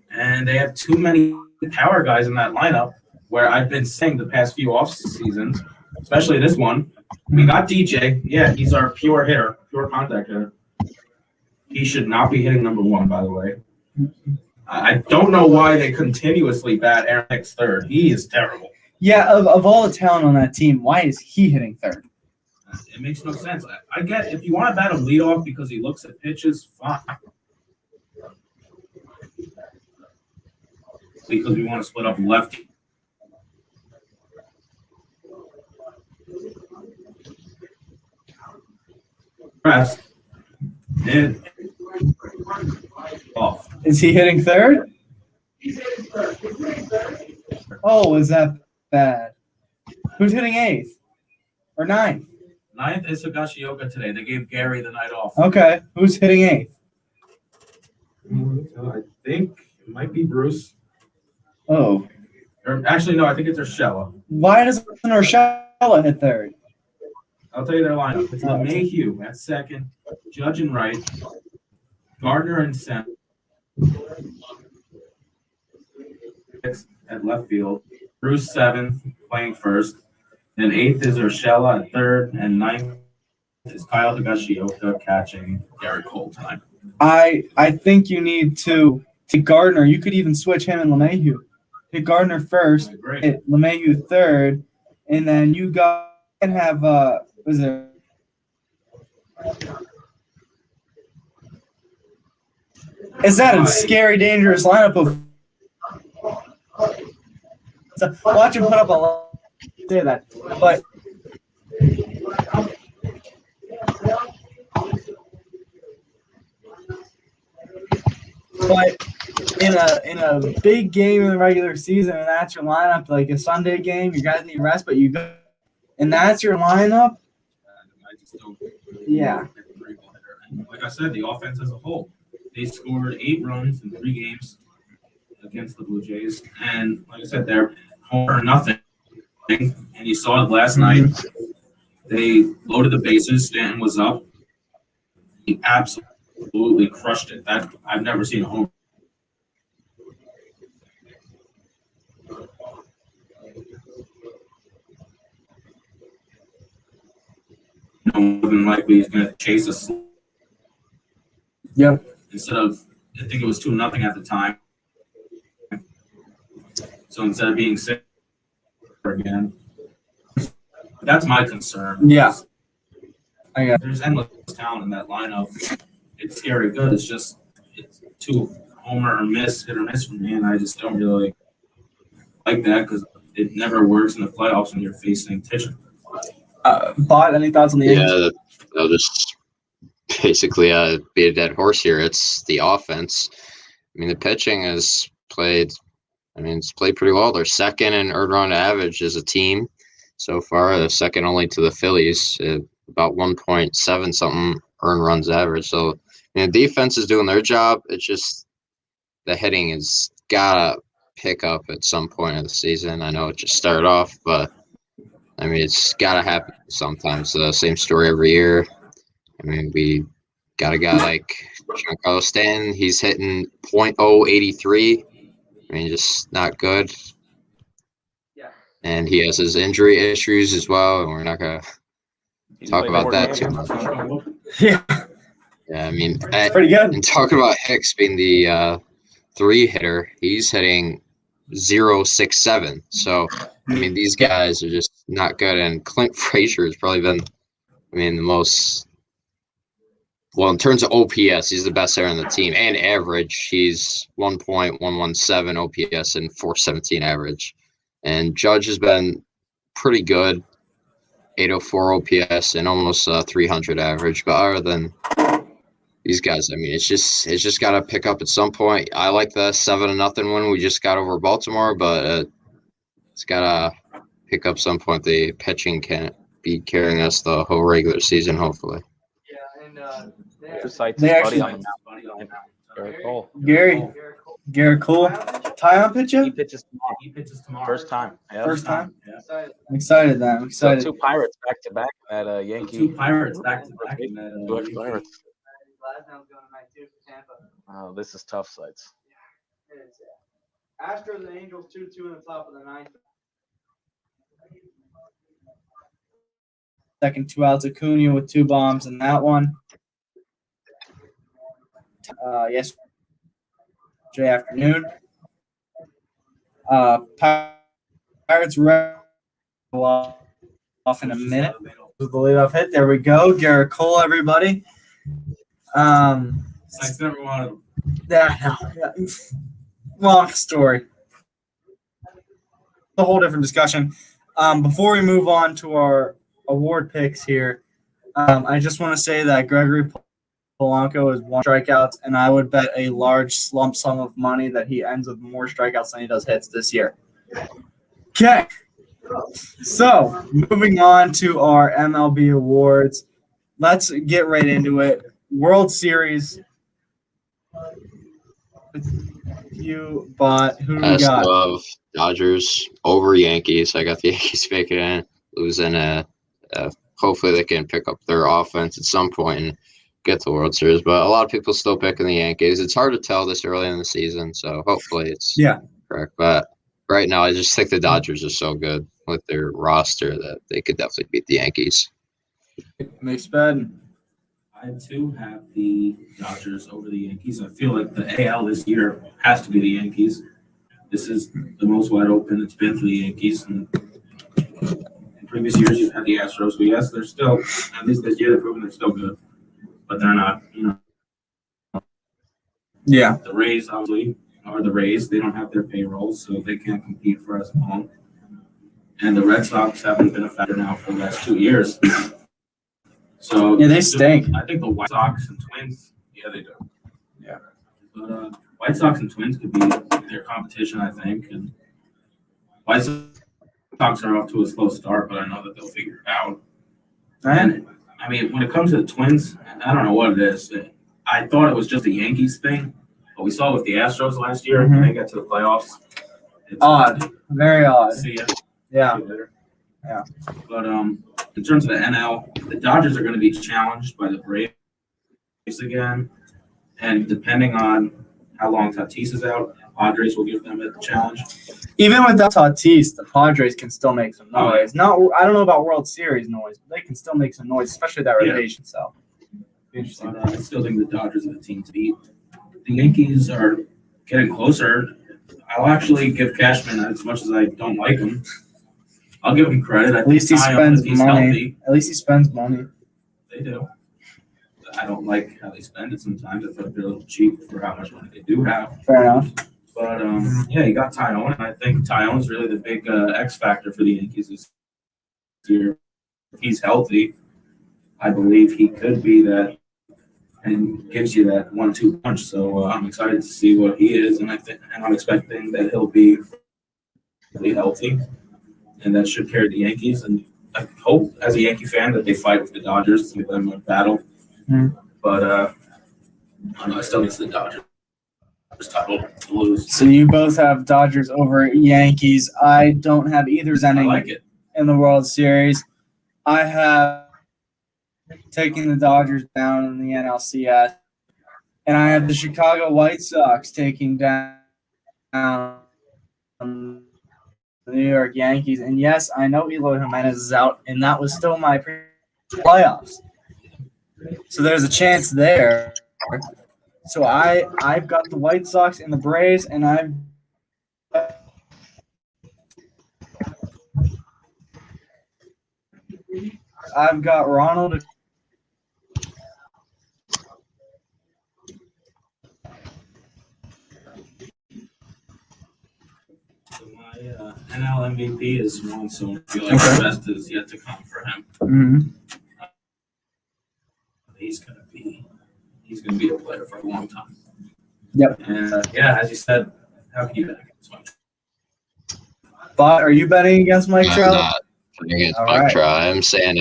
[SPEAKER 6] and they have too many power guys in that lineup. Where I've been saying the past few off seasons, especially this one, we got DJ. Yeah, he's our pure hitter, pure contact hitter. He should not be hitting number 1, by the way. I don't know why they continuously bat Aaron Hicks third. He is terrible.
[SPEAKER 5] Yeah, of all the talent on that team, why is he hitting third?
[SPEAKER 6] It makes no sense. I get if you want to bat him leadoff because he looks at pitches, fine. Because we want to split up lefty. Press. And off.
[SPEAKER 5] Is he hitting third? Oh, is that bad? Who's hitting 8th or 9th?
[SPEAKER 6] 9th is Higashioka today. They gave Gary the night off.
[SPEAKER 5] Okay, who's hitting 8th?
[SPEAKER 6] I think it might be Bruce.
[SPEAKER 5] Oh,
[SPEAKER 6] Or actually, no, I think it's Urshela.
[SPEAKER 5] why doesn't Urshela hit third?
[SPEAKER 6] I'll tell you their lineup. It's Mayhew at second, Judge and right, Gardner and center at left field, Bruce 7th playing first, and 8th is Urshela at third, and 9th is Kyle Higashioka catching Garrett Cole tonight.
[SPEAKER 5] I think you need to take Gardner. You could even switch him and LeMahieu. Hit Gardner first,
[SPEAKER 6] Great.
[SPEAKER 5] hit LeMahieu third, and then you can have was it? Is that a scary, dangerous lineup of? So watch him put up a. Say that, but. But in a big game in the regular season, and that's your lineup, like a Sunday game, you guys need rest, but you go, and that's your lineup.
[SPEAKER 6] I just don't.
[SPEAKER 5] Yeah.
[SPEAKER 6] Like I said, the offense as a whole, they scored 8 runs in 3 games against the Blue Jays, and like I said, they're home or nothing. And you saw it last night. They loaded the bases. Stanton was up. He absolutely crushed it. That I've never seen a home. More than likely, he's going to chase us.
[SPEAKER 5] Yep.
[SPEAKER 6] Instead of, I think it was 2-0 at the time. So instead of being 6 again, that's my concern.
[SPEAKER 5] Yeah. I got.
[SPEAKER 6] There's endless talent in that lineup. It's scary good. It's just it's too homer or miss, hit or miss for me, and I just don't really like that because it never works in the playoffs when you're facing pitching.
[SPEAKER 5] Bott, any thoughts on the Angels?
[SPEAKER 3] Yeah, I'll just basically beat a dead horse here. It's the offense. I mean, the pitching has played. I mean, it's played pretty well. They're second in earned run average as a team so far. They're second only to the Phillies, about 1.7 something earned runs average. So, the defense is doing their job. It's just the hitting has gotta pick up at some point of the season. I know it just started off, but I mean, it's gotta happen sometimes. The same story every year. I mean, we got a guy like Giancarlo Stanton. He's hitting .083. I mean, just not good.
[SPEAKER 4] Yeah.
[SPEAKER 3] And he has his injury issues as well, and we're not gonna talk about that too much.
[SPEAKER 5] Yeah.
[SPEAKER 3] Yeah, I mean,
[SPEAKER 5] Pretty good.
[SPEAKER 3] and talking about Hicks being the 3 hitter, he's hitting 0.67. So, I mean, these guys are just not good. And Clint Frazier has probably been, I mean, the most. Well, in terms of OPS, he's the best hitter on the team. And average, he's 1.117 OPS and 417 average. And Judge has been pretty good, 804 OPS and almost 300 average. But other than these guys, I mean, it's just got to pick up at some point. I like the 7-0 win we just got over Baltimore, but it's got to pick up some point. The pitching can't be carrying us the whole regular season, hopefully.
[SPEAKER 4] Yeah, and
[SPEAKER 2] Two sites
[SPEAKER 5] They
[SPEAKER 2] buddy
[SPEAKER 5] actually-
[SPEAKER 2] on the mound. Garrett Cole.
[SPEAKER 5] Garrett Cole. Ty on
[SPEAKER 2] He
[SPEAKER 5] pitching?
[SPEAKER 2] pitches tomorrow.
[SPEAKER 6] He pitches tomorrow.
[SPEAKER 2] First time. Yeah.
[SPEAKER 5] First time?
[SPEAKER 6] Yeah.
[SPEAKER 5] I'm excited then. I'm
[SPEAKER 2] So
[SPEAKER 5] excited.
[SPEAKER 2] 2 Pirates back to back at Yankee.
[SPEAKER 6] 2 Pirates back to back. in that,
[SPEAKER 2] Two Pirates.
[SPEAKER 4] Glasnow's going tonight too for Tampa.
[SPEAKER 2] Oh, this is tough sites.
[SPEAKER 4] It's, Astros and Angels 2-2 in the top of the 9th.
[SPEAKER 5] Second 2 outs. Acuna with 2 bombs in that one. yesterday afternoon. Pirates were off in a minute with the leadoff hit. There we go. Garrett Cole, everybody.
[SPEAKER 6] I never wanted.
[SPEAKER 5] Yeah. Long story. A whole different discussion. Before we move on to our award picks here, I just want to say that Gregory Polanco is 1 strikeouts, and I would bet a large lump sum of money that he ends with more strikeouts than he does hits this year. Okay. So, moving on to our MLB awards. Let's get right into it. World Series. You bought. Who do we
[SPEAKER 3] Best
[SPEAKER 5] got?
[SPEAKER 3] of Dodgers over Yankees. I got the Yankees making it, losing. Hopefully they can pick up their offense at some point and get the World Series. But a lot of people still picking the Yankees. It's hard to tell this early in the season, so hopefully it's correct. But right now, I just think the Dodgers are so good with their roster that they could definitely beat the Yankees.
[SPEAKER 5] McSpedon.
[SPEAKER 6] I too have the Dodgers over the Yankees. I feel like the AL this year has to be the Yankees. This is the most wide open it's been for the Yankees. And in previous years, you've had the Astros. But yes, they're still, at least this year, they're proving they're still good. But they're not,
[SPEAKER 5] Yeah.
[SPEAKER 6] The Rays, obviously, are the Rays. They don't have their payroll, so they can't compete for us at home. And the Red Sox haven't been a factor now for the last 2 years. So
[SPEAKER 5] Yeah, they stink.
[SPEAKER 6] I think the White Sox and Twins, yeah, they do.
[SPEAKER 5] Yeah.
[SPEAKER 6] But White Sox and Twins could be their competition, I think. And White Sox are off to a slow start, but I know that they'll figure it out. And I mean, when it comes to the Twins, I don't know what it is. I thought it was just a Yankees thing, but we saw with the Astros last year when they got to the playoffs. It's
[SPEAKER 5] Odd. Very odd.
[SPEAKER 6] See ya.
[SPEAKER 5] Yeah.
[SPEAKER 6] See you later.
[SPEAKER 5] Yeah.
[SPEAKER 6] But in terms of the NL, the Dodgers are going to be challenged by the Braves again, and depending on how long Tatis is out, Padres will give them a challenge.
[SPEAKER 5] Even without Tatis, the Padres can still make some noise. I don't know about World Series noise, but they can still make some noise, especially that rotation. So, interesting.
[SPEAKER 6] But I still think the Dodgers are the team to beat. The Yankees are getting closer. I'll actually give Cashman, as much as I don't like him, I'll give him credit.
[SPEAKER 5] At least he spends money.
[SPEAKER 6] Healthy.
[SPEAKER 5] At least he spends money.
[SPEAKER 6] They do. I don't like how they spend it sometimes. I feel like they're a little cheap for how much money they do have.
[SPEAKER 5] Fair enough.
[SPEAKER 6] But, yeah, you got Tyone, and I think Tyone's really the big X factor for the Yankees this year. If he's healthy, I believe he could be that and gives you that 1-2 punch. So I'm excited to see what he is, and I'm expecting that he'll be really healthy, and that should carry the Yankees. And I hope, as a Yankee fan, that they fight with the Dodgers to give them a battle.
[SPEAKER 5] Mm-hmm.
[SPEAKER 6] But I don't know. I still think it's the Dodgers title to lose.
[SPEAKER 5] So you both have Dodgers over Yankees. I don't have either
[SPEAKER 6] I
[SPEAKER 5] ending
[SPEAKER 6] like it.
[SPEAKER 5] in the World Series. I have taking the Dodgers down in the NLCS, and I have the Chicago White Sox taking down the New York Yankees. And yes, I know Eloy Jimenez is out, and that was still my playoffs. So there's a chance there. So I've got the White Sox and the Braves, and I've got Ronald.
[SPEAKER 6] So my NL MVP is Juan Soto. I feel like the best is yet to come for him.
[SPEAKER 5] Mm-hmm.
[SPEAKER 6] He's gonna be a player for a long time.
[SPEAKER 5] Yep.
[SPEAKER 6] And yeah, as you said, how can you bet against Mike?
[SPEAKER 5] Bott, are you betting against Mike
[SPEAKER 3] I'm
[SPEAKER 5] Trout?
[SPEAKER 3] not betting against
[SPEAKER 5] All
[SPEAKER 3] Mike
[SPEAKER 5] right.
[SPEAKER 3] Trout. I'm saying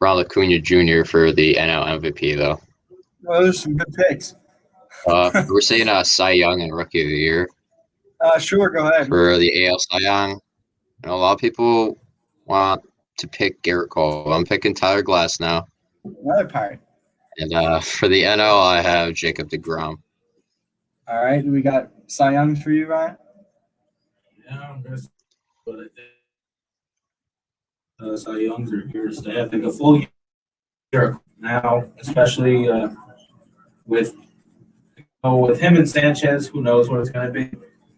[SPEAKER 3] Ronald Acuna Jr. for the NL MVP, though.
[SPEAKER 5] Well, there's some good picks.
[SPEAKER 3] We're saying Cy Young and Rookie of the Year
[SPEAKER 5] Sure, go ahead.
[SPEAKER 3] for the AL Cy Young. I know a lot of people want to pick Garrett Cole. I'm picking Tyler Glass now.
[SPEAKER 5] Another Pirate.
[SPEAKER 3] And for the NL, I have Jacob deGrom.
[SPEAKER 5] All right. We got Cy Young for you, Ryan?
[SPEAKER 6] Yeah, I'm gonna. But I think Cy Youngs are here to stay. I think a full year now, especially with with him and Sanchez, who knows what it's going to be?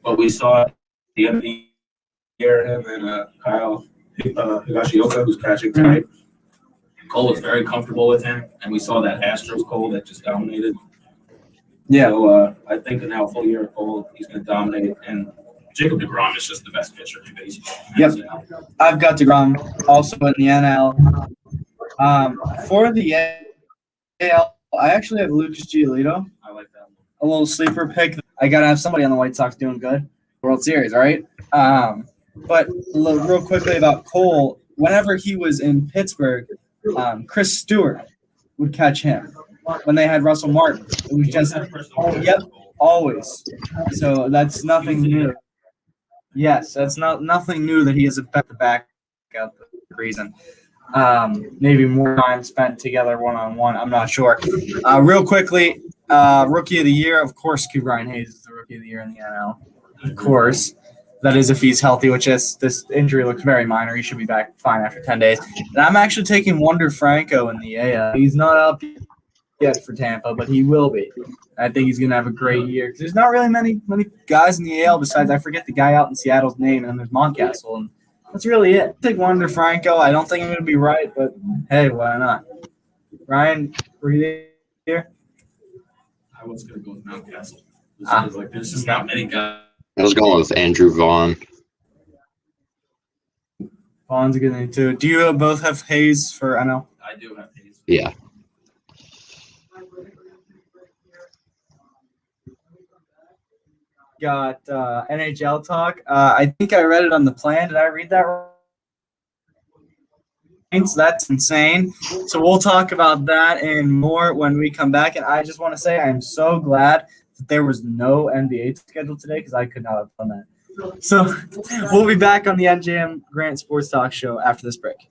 [SPEAKER 6] But we saw at the end of the year him and Kyle Higashioka, who's catching tonight. Cole was very comfortable with him, and we saw that Astros Cole that just dominated.
[SPEAKER 5] Yeah.
[SPEAKER 6] So I think now full year of Cole, he's going to dominate. And Jacob DeGrom is just the best pitcher in baseball.
[SPEAKER 5] Yep. I've got DeGrom also in the NL. For the AL, I actually have Lucas Giolito.
[SPEAKER 6] I like that one.
[SPEAKER 5] A little sleeper pick. I got to have somebody on the White Sox doing good. World Series, right? But real quickly about Cole, whenever he was in Pittsburgh, Chris Stewart would catch him. When they had Russell Martin, it was just always. So that's nothing new. Yes, that's nothing new that he has a back up reason. Maybe more time spent together one-on-one. I'm not sure. Real quickly, Rookie of the Year, of course, Ryan Hayes is the Rookie of the Year in the NL. Of course. That is if he's healthy, which this injury looks very minor. He should be back fine after 10 days. And I'm actually taking Wander Franco in the AL. He's not up yet for Tampa, but he will be. I think he's going to have a great year. Because there's not really many guys in the AL besides, I forget the guy out in Seattle's name, and then there's Mountcastle. And that's really it. I take Wander Franco. I don't think I'm going to be right, but hey, why not? Ryan, were you there?
[SPEAKER 6] I was going to go with Mountcastle. There's just not many guys.
[SPEAKER 3] I was going with Andrew Vaughn.
[SPEAKER 5] Vaughn's a good name, too. Do you both have Hayes for NL?
[SPEAKER 6] I do have Hayes.
[SPEAKER 3] Yeah.
[SPEAKER 5] Got NHL talk. I think I read it on the plan. Did I read that right? So that's insane. So we'll talk about that and more when we come back. And I just want to say I am so glad that there was no NBA scheduled today because I could not have done that. So we'll be back on the MJM Grant Sports Talk Show after this break.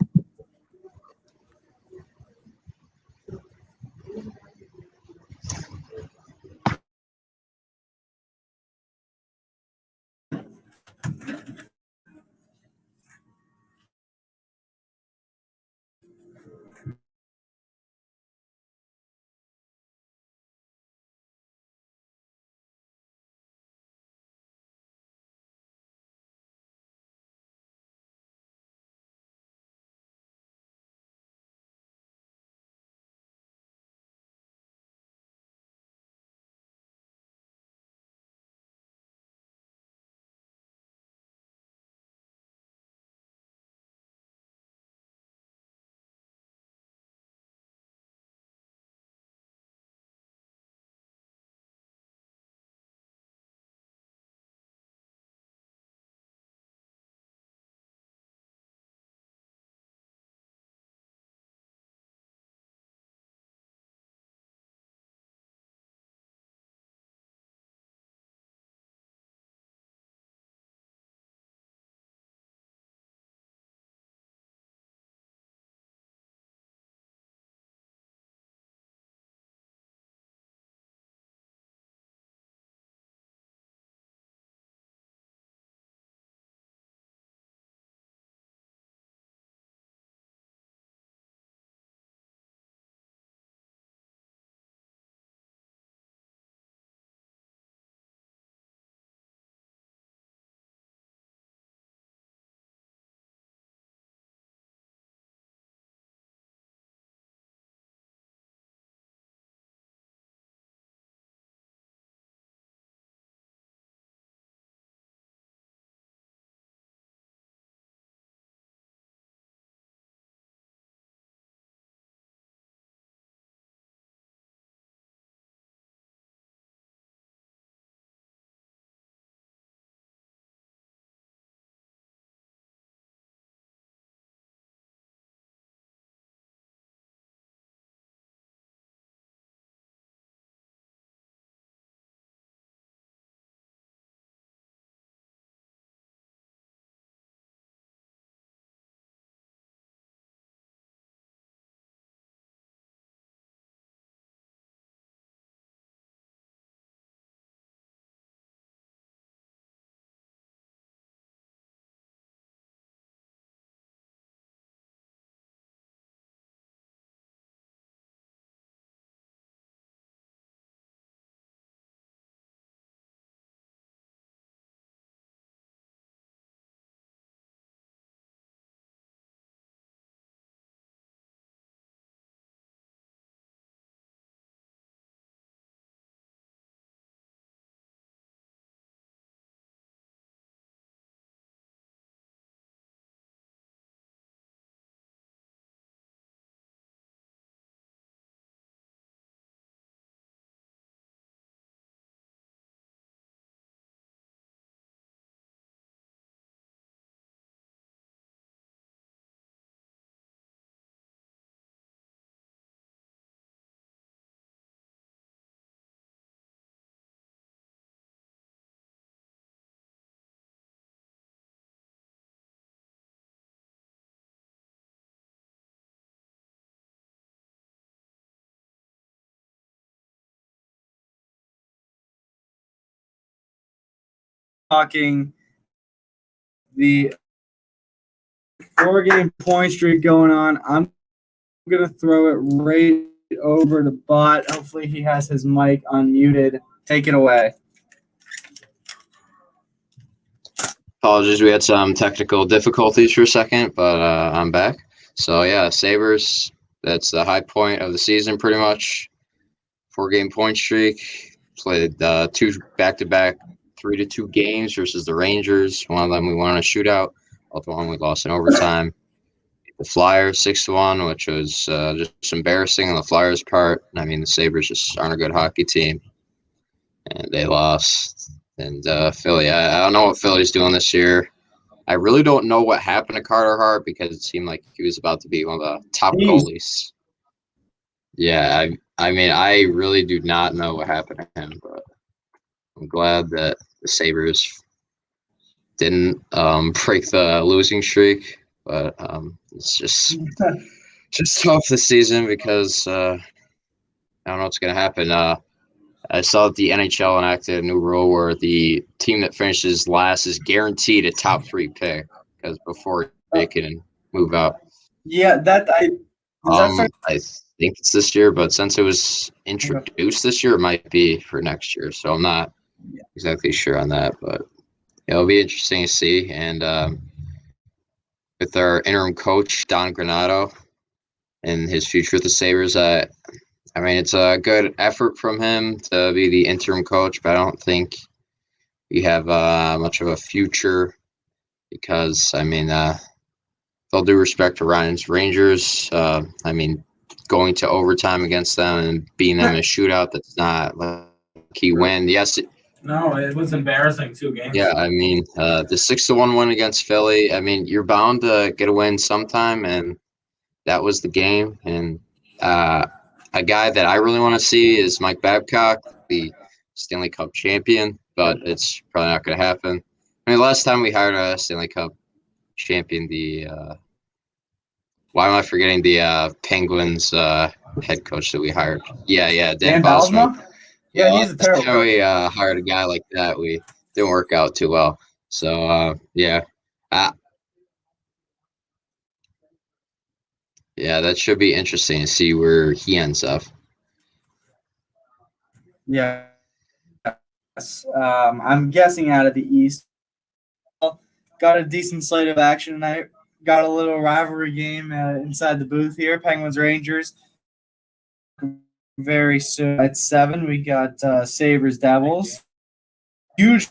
[SPEAKER 5] talking the 4-game point streak going on. I'm going to throw it right over to Bott. Hopefully he has his mic unmuted. Take it away.
[SPEAKER 3] Apologies, we had some technical difficulties for a second, but I'm back. So, yeah, Sabres, that's the high point of the season pretty much. 4-game point streak. Played 2 back-to-back 3-2 games versus the Rangers. One of them we won in a shootout. Other one we lost in overtime. The Flyers 6-1, which was just embarrassing on the Flyers' part. I mean, the Sabres just aren't a good hockey team, and they lost. And Philly, I don't know what Philly's doing this year. I really don't know what happened to Carter Hart because it seemed like he was about to be one of the top goalies. Yeah, I mean, I really do not know what happened to him, but I'm glad that the Sabres didn't break the losing streak. But it's just tough this season because I don't know what's going to happen. I saw that the NHL enacted a new rule where the team that finishes last is guaranteed a top 3 pick because before they can move out.
[SPEAKER 5] Yeah,
[SPEAKER 3] I think it's this year, but since it was introduced this year, it might be for next year. So I'm not exactly sure on that, but it'll be interesting to see. And with our interim coach, Don Granato, and his future with the Sabres, I mean, it's a good effort from him to be the interim coach, but I don't think we have much of a future because, I mean, with all due respect to Ryan's Rangers, I mean, going to overtime against them and beating them in a shootout, that's not like key win. Yes.
[SPEAKER 6] No, it was embarrassing 2 games.
[SPEAKER 3] Yeah, I mean, the 6-1 win against Philly, I mean, you're bound to get a win sometime, and that was the game. And a guy that I really want to see is Mike Babcock, the Stanley Cup champion, but it's probably not going to happen. I mean, last time we hired a Stanley Cup champion, why am I forgetting the Penguins head coach that we hired? Yeah, Dan Bosma.
[SPEAKER 5] Yeah, he's a terrible
[SPEAKER 3] coach. We hired a guy like that. We didn't work out too well. So, yeah, that should be interesting to see where he ends up.
[SPEAKER 5] Yeah. I'm guessing out of the East. Got a decent slate of action tonight. Got a little rivalry game inside the booth here. Penguins Rangers. Very soon at 7, we got Sabres Devils. Huge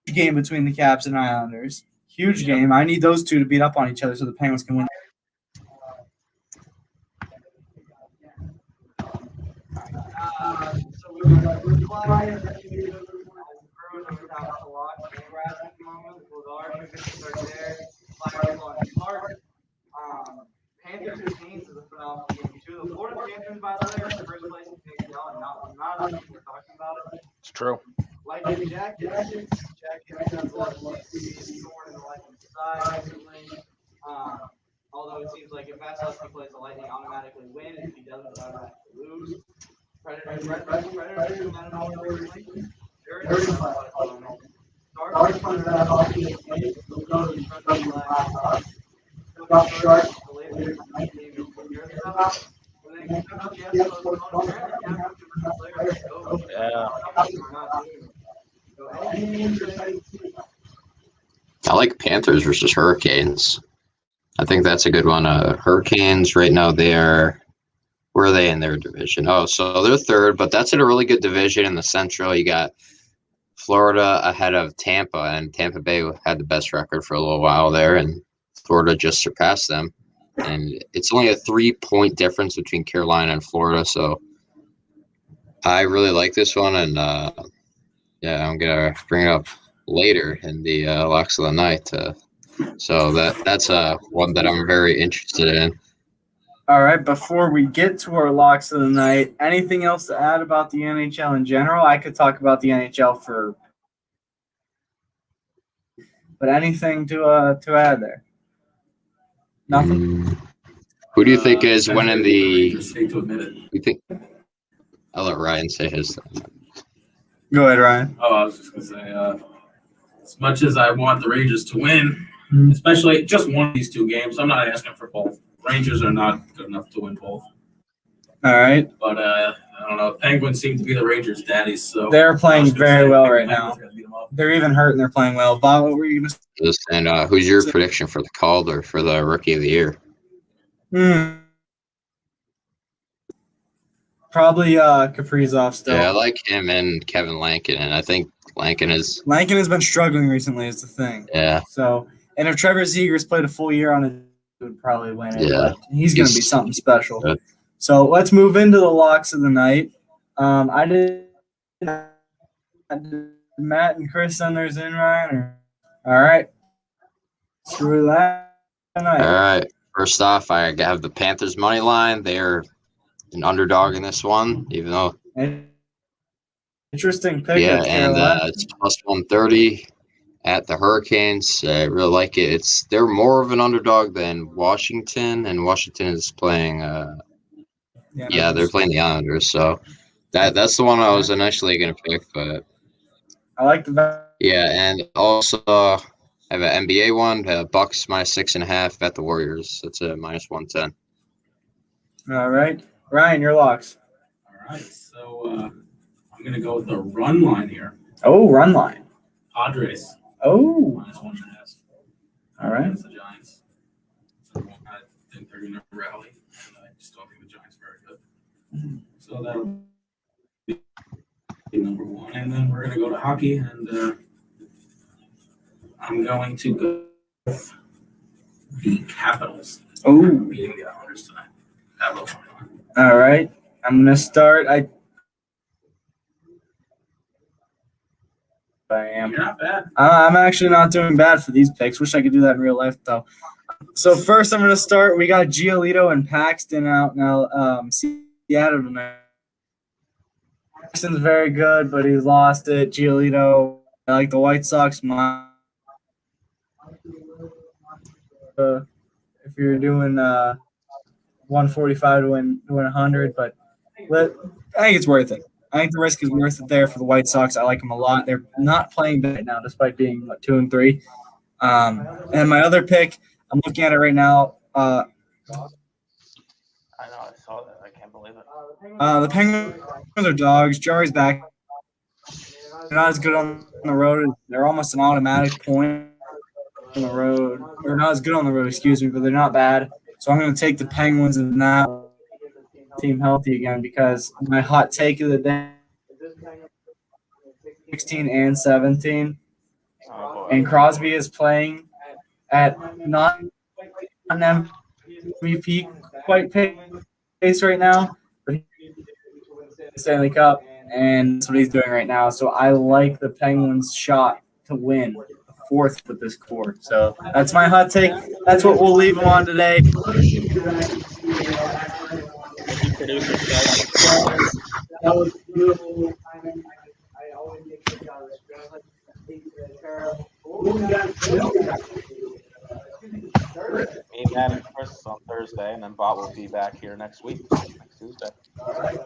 [SPEAKER 5] game between the Caps and Islanders. Huge game. I need those two to beat up on each other so the Penguins can win.
[SPEAKER 4] So we're flying as the Bruins are without a lot of Nebraska at the moment. Lazar should start there. Flyers on Park. Panthers and Canes is a phenomenal game too. The Florida Panthers, by the way, are the first place in the NHL, and not a lot of people are talking about it.
[SPEAKER 2] It's true.
[SPEAKER 4] Lightning Jackets has lost thorn in the Lightning side recently. Although it seems like if Vasilevsky plays the Lightning, automatically win. If he doesn't, automatically lose. Predators, no matter how recently. Very fun. Stars playing that hockey game. We'll go to the Predators last. Got Sharks, the Lakers, and then
[SPEAKER 3] I like Panthers versus Hurricanes. I think that's a good one. Hurricanes right now, where are they in their division? Oh, so they're 3rd, but that's in a really good division in the Central. You got Florida ahead of Tampa, and Tampa Bay had the best record for a little while there, and Florida just surpassed them. And it's only a 3-point difference between Carolina and Florida, so I really like this one, and I'm gonna bring it up later in the locks of the night. So that's one that I'm very interested in.
[SPEAKER 5] All right, before we get to our locks of the night, anything else to add about the NHL in general? I could talk about the NHL but anything to add there? Nothing.
[SPEAKER 3] Who do you think is winning the?
[SPEAKER 6] Just hate to admit it.
[SPEAKER 3] You think? I'll let Ryan say his.
[SPEAKER 5] Go ahead, Ryan.
[SPEAKER 6] Oh, I was just gonna say, as much as I want the Rangers to win, especially just one of these two games, I'm not asking for both. Rangers are not good enough to win both.
[SPEAKER 5] All right.
[SPEAKER 6] But I don't know. Penguins seem to be the Rangers' daddies, so
[SPEAKER 5] They're playing very well right now.
[SPEAKER 6] Penguins gotta beat 'em up.
[SPEAKER 5] They're even hurt and they're playing well. Bob, what were you going to say?
[SPEAKER 3] And who's your prediction for the Calder for the Rookie of the Year?
[SPEAKER 5] Probably Kaprizov still.
[SPEAKER 3] Yeah, I like him and Kevin Lankin, and I think Lankin has
[SPEAKER 5] been struggling recently is the thing.
[SPEAKER 3] Yeah.
[SPEAKER 5] So, and if Trevor Zegras played a full year on it, he would probably win it.
[SPEAKER 3] Yeah.
[SPEAKER 5] But he's going to be something special.
[SPEAKER 3] Good.
[SPEAKER 5] So let's move into the locks of the night. I did Matt and Chris send theirs in, Ryan? All right. Screw that.
[SPEAKER 3] All right. First off, I have the Panthers money line. They're an underdog in this one, even though
[SPEAKER 5] interesting pick.
[SPEAKER 3] yeah, and it's plus 130 at the Hurricanes. I really like it. They're more of an underdog than Washington, and Washington is playing. Yeah, they're playing the Islanders, so that's the one I was initially gonna pick, but
[SPEAKER 5] I like the
[SPEAKER 3] yeah, and also I have an NBA one, Bucks minus 6.5 at the Warriors. That's a minus 110.
[SPEAKER 5] All right, Ryan, your locks.
[SPEAKER 6] All right, so I'm gonna go with the run line here.
[SPEAKER 5] Oh, run line.
[SPEAKER 6] Padres
[SPEAKER 5] Oh,
[SPEAKER 6] minus 1.5.
[SPEAKER 5] all right.
[SPEAKER 6] Against the Giants. So I think they're gonna rally, and I just don't think the Giants are very good. So that'll be number one, and then we're gonna go to hockey, and I'm going to go with the Capitals
[SPEAKER 5] Oh,
[SPEAKER 6] beating the Islanders tonight. That will be fun.
[SPEAKER 5] all right. I'm gonna start. I am.
[SPEAKER 6] You're not bad.
[SPEAKER 5] I'm actually not doing bad for these picks. Wish I could do that in real life, though. So first, I'm going to start. We got Giolito and Paxton out now. Seattle tonight. Paxton's very good, but he's lost it. Giolito, I like the White Sox. If you're doing 145 to win 100, but I think it's worth it. I think the risk is worth it there for the White Sox. I like them a lot. They're not playing bad now, despite being 2-3. And my other pick, I'm looking at it right now.
[SPEAKER 2] I know, I saw that. I can't believe it.
[SPEAKER 5] The Penguins are dogs. Jari's back. They're not as good on the road. They're almost an automatic point on the road. They're not as good on the road, excuse me, but they're not bad. So I'm going to take the Penguins and not team healthy again, because my hot take of the day, 16 and 17, and Crosby is playing at not an MVP quite pace right now, but he's Stanley Cup, and that's what he's doing right now. So I like the Penguins' shot to win the fourth with this core. So that's my hot take. That's what we'll leave them on today.
[SPEAKER 1] That was beautiful. I always make sure y'all respect.
[SPEAKER 2] Me, Matt, and Chris on Thursday, and then Bob will be back here next week, next Tuesday.
[SPEAKER 1] All right.